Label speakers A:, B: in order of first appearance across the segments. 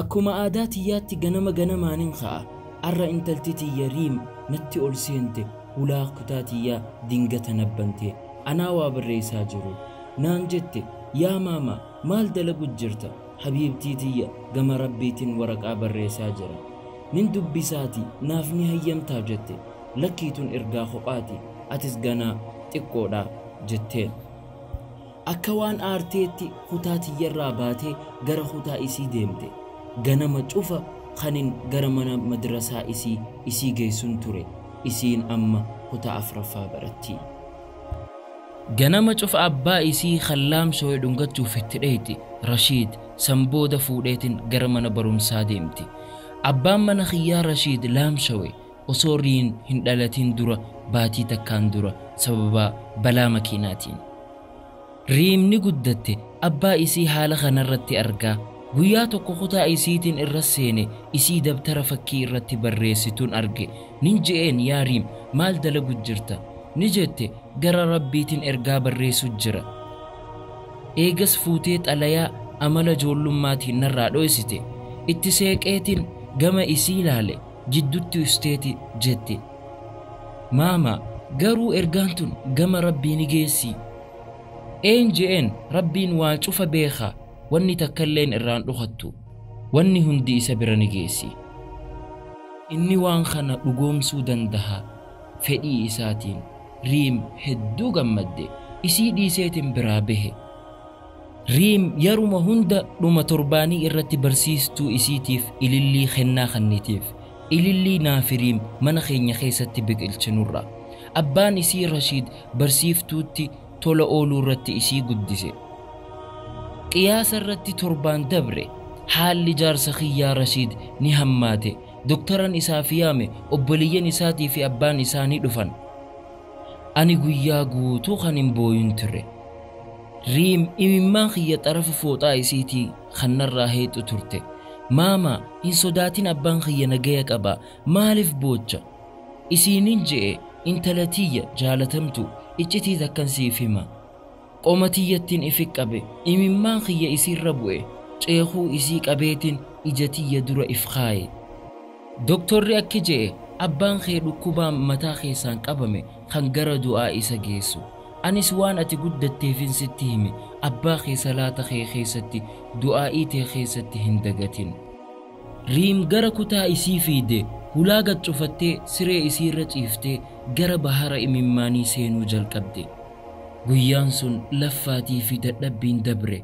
A: akkuma aadaa tiyyaatti ganamaanin ka'a arra intalti tiyya Riim natti ol seente hulaa kutaa tiyyaa dingata nabbante anaa waa barreessaa jiru naan jette yaa maama maal dalagu jirta habiibtii tiyya gama rabbiitiin waraqaa barreessaa jira nin dubbisaati naaf ni hayyamtaa jette lakkiitun ergaa kophaati atis ganaa xiqqoodha jetteen akka waan aarteetti kutaa tiyyarraa baatee gara kutaa isii deemte ganama cufa kanin gara mana madrasaa isii geessun ture isiin amma kutaa afraffaa baratti ganama cufa abbaa isii khallaamsoo dhungachuuf itti dheeyti Rashid sambooda fuudheetiin gara mana barumsaa deemti abbaan mana khiyyaa Rashid laamshawe osoo Riim hin dhalatin dura baatii takkaan dura sababa balaa makiinaatiin Riim ni guddatte abbaa isii haala kanarratti argaa guyyaa tokko kutaa isiitiin irra seene isii dabtara fakkii irratti barreessituun arge nin je'een yaa Riim maal dalagu jirta ni jette gara rabbiitiin ergaa barreessu jira eegas fuutee xalayaa amala ijoollummaatiin narraa dhoysite itti seeqeetiin gama isii ilaale jiddutti usteeti jette maama garuu ergaan tun gama rabbii ni geessi een je'een rabbiin waan cufa beekaa wanni takkalleen irraan dhukattu wanni hundi isa bira ni geessi inni waan kana dhugoomsuu dandaha fedhii isaatiin Riim hedduu gammadde isii dhiiseetiin biraa bahe Riim yeruma hunda dhuma torbaanii irratti barsiistuu isiitiif ilillii kennaa kannitiif ilillii naafi Riim mana keenya keessatti biqilchinurra abbaan isii Rashid barsiiftuutti tola ooluu irratti isii guddise qiyaasa irratti torbaan dabre haalli jaarsa khiyyaa Rashid ni hammaate doktoran isaa fiyaame obboliyyan isaatii fi abbaan isaanii dhufan ani guyyaa guutuu kan hin booyin ture Riim imimmaan khiyya xarafa fooxaa isiitii kannarraa heexu turte maama hin sodaatin abbaan khiyya nagaya qaba maaliif boocha isiinin je'e intala tiyya jaalatamtu iccitii takkan siif hima qoma tiyyattiin ifi qabe imimmaan khiyya isiirra bu'e ceekuu isii qabeetiin ija tiyya dura if kaaye doktorri akki je'e abbaan kee dhukkubaan mataa keessaan qabame kan gara du'aa isa geessu anis waan ati guddatteefin sitti hime abbaa kee salaata kee keessatti du'aa'ii tee keessatti hin dagatin Riim gara kutaa isii fiide hulaa gad cufattee siree isiirra ciiftee gara bahara imimmaanii seenuu jalqabde guyyaan sun laffaatii fi dadhabbiin dabre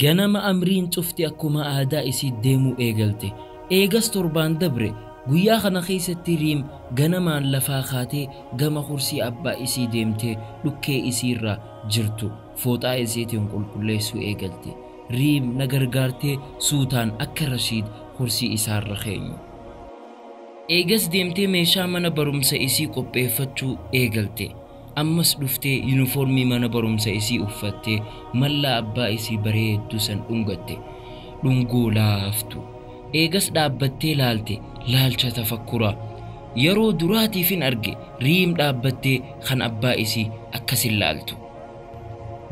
A: ganama amriin cufti akkuma aadaa isii deemuu eegalte eegas torbaan dabre guyyaa kana keessatti Riim ganamaan lafaa kaatee gama kursii abbaa isii deemtee dhukkee isiirra jirtu fooxaa isiitiin qulqulleessuu eegalte Riim na gargaartee suutaan akka Rashid kursii isaarra keenyu eegas deemtee meeshaa mana barumsa isii qopheeffachuu eegalte ammas dhuftee yuunifoormii mana barumsa isii uffattee mallaa abbaa isii bareedduu san dhungatte dhungoo laaftu eegas dhaabbattee laalte laalcha tafakkuraa yeroo duraatiifin arge Riim dhaabbattee kan abbaa isii akkasin laaltu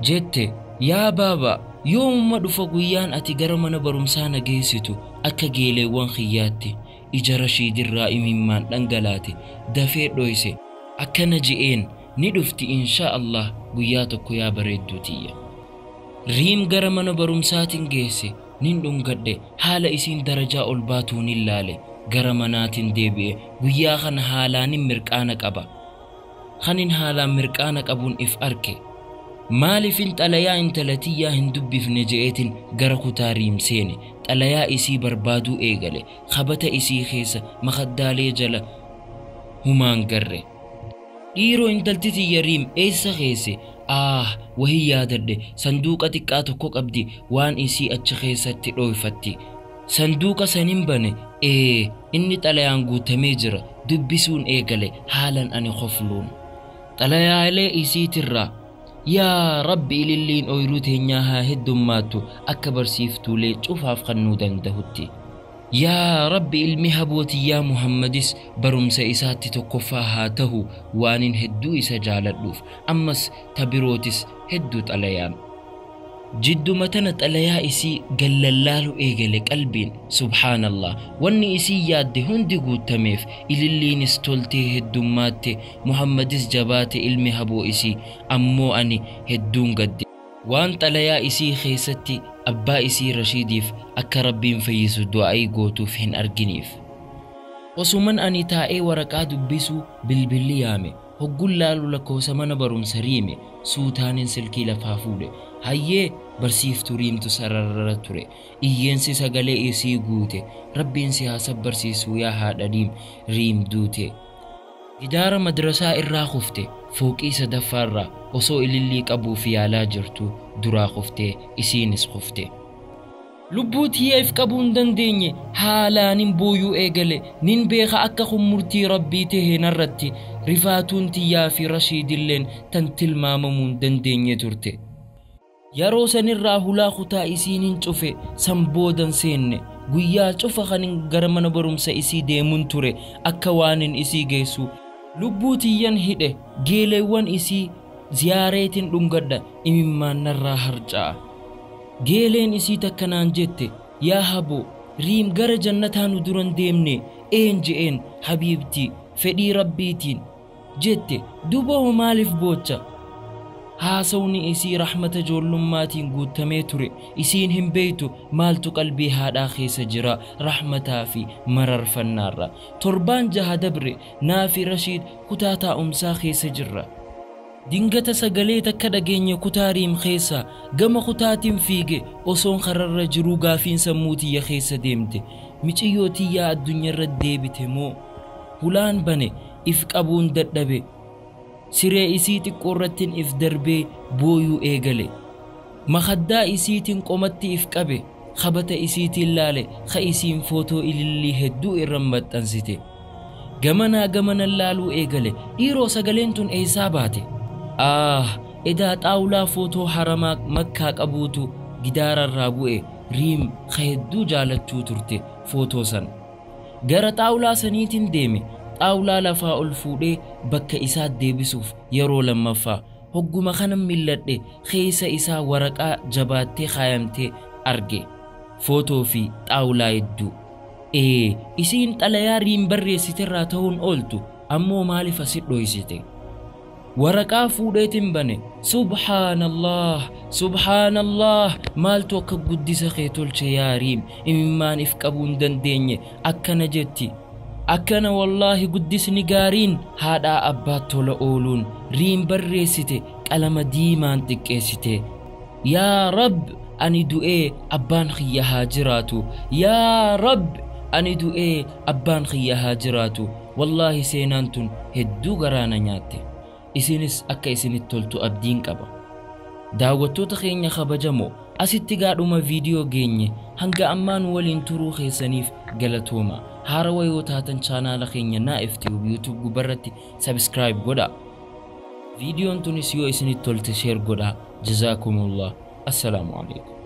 A: jette yaa baaba yoomuma dhufa guyyaan ati gara mana barumsaa na geessitu akka geeleewwan khiyyaatti ija Rashiidirraa imimmaan dhangalaate dafee dhoyse akkana je'een ni dhufti inshaa Allah guyyaa tokko yaa bareedduu tiyya Riim gara mana barumsaatiin geesse nin dhungadhe haala isiin darajaa ol baatuun ilaale gara manaatiin deebi'e guyyaa kana haalaanin mirqaana qaba kanin haalaan mirqaana qabuun if arke maaliifin xalayaa intala tiyyaa hin dubbifne je'eetiin gara kutaa Riim seene xalayaa isii barbaaduu eegale qabata isii keessa makaddaalee jala humaan garre dhiiroo intalti tiyya Riim eessa keesse wahii yaadadhe sanduuqa xiqqaa tokko qabdi waan isii achi keessatti dhoofatti sanduuqa sanin bane inni xalayaan guutamee jira dubbisuun eegale haalan ani khofluun xalayaalee isiitirraa yaa rabbi ililliin ooyiruu teenyaa haa heddummaattu akka barsiiftuulee cufaaf kannuu dandahutti yaa rabbi ilmi habootii Muhammadis barumsa isaatti tokkoffaa haa tahu waanin hedduu isa jaaladhuuf ammas tabirootis hedduu xalayaan جد متنا تليا إسي قللالو إيجل قلبين سبحان الله واني إسي ياد هندي قود تميف إلي نستولتي هدومات محمد جبات علمي هبو إسي أمو أني هدون قد وان تليا إسي خيستي أبا إسي رشيديف أكا ربين فيسو دعاي قوتو فين أرجنيف وسومن أني تائي ورقا دبسو بالبليامي هقول لالو لكو سمنا برون سريمي سوتانين سلكي لفافولي هايه برسيفتو ريمتو سرررتوري إيينسي سغالي إيسي قوتي ربينسي هاسب برسيسو يا هاد ريم دوتي إدارة مدرسة إرا خفتي فوق إيسا دفارة وصو إلي قبو فيالا جرتو درا خفتي إسينس خفتي لبوتي يف قبون دنديني حالا نبويو إيغالي نين بيخا أكا خمورتي ربيتي هنرتي رفاتون تيا في رشيد اللين تنتل ماممون دنديني ترتي يارو سنرا هلا خطا إسينين چوفي سنبودن سيني گويا چوفا خانين غرمان برومسا إسي ديمون توري أكوانين إسي گيسو لبوتي ين هيده گيليوان إسي زيارتين لنگرد إممان نرا هرجا گيلين إسي تكنان جيتي يا هبو ريم غر جنتانو دران ديمني جئين حبيبتي فدي ربيتين جيتي دوبو مالف بوچا هاسوني إسي رحمة جولماتين قود تميتوري إسين هم بيتو مالتو قلبي هادا خيس جرا رحمة في مرر فنارا تربان جها دبري نافي رشيد كتاتا أمسا خيس جرا دينغتا سغليتا كدغيني كتاريم خيسا غما كتاتيم فيغي أصون خرر جرو غافين سموتي يا خيس ديمتي ميچيوتي يا الدنيا رديبتي مو هلان بني إفك أبون دردبي سيري إسيتي قرتين إف دربي بويو إيغالي مخدا إسيتين قومتي إف كابي خبت إسيتي اللالي خايسين فوتو إلي هدو إرمت أنسيتي غمنا اللالو إيغالي إيرو سغلينتون إيساباتي إدا تاولا فوتو حرماك مكاك أبوتو جدار الرابوئي ريم خيدو جالتو ترتي فوتو سن غر تاولا سنيتين ديمي أولا لفا الفودي بكا إسا ديبسوف يرو لما فا هقو مخانم ملت خيسا إسا ورقا جباتي خايمتي أرجي فوتو في أولا يدو إسين تليا ريم بري ستراتون أولتو أمو مالي فسيطو يسيتي ورقا فوديتين بني سبحان الله مالتو كقدس خيتول يا ريم إمان إفكابون دنديني أكنا جتي أكنا والله قدس نقارين هذا أباتو لأولون ريم بريسيتي كلمة ديمان تكيسيتي يا رب أني دوئي أبان خيا هاجراتو يا رب أني دوئي أبان خيا هاجراتو والله سينانتون هدو غرانا نياتي إسينس أكا إسيني تولتو أبدين كبا داوتو تخيني خبجمو أسيتي قادوما فيديو جيني هنگا أمان ولين ترو خيسانيف غلطوما هاروي وتاتن channel خيني نائفتي وبيوتيوب قبرتي سبسكرايب قدا فيديو انتو نسيو إسيني تولت شير قدا جزاكم الله السلام عليكم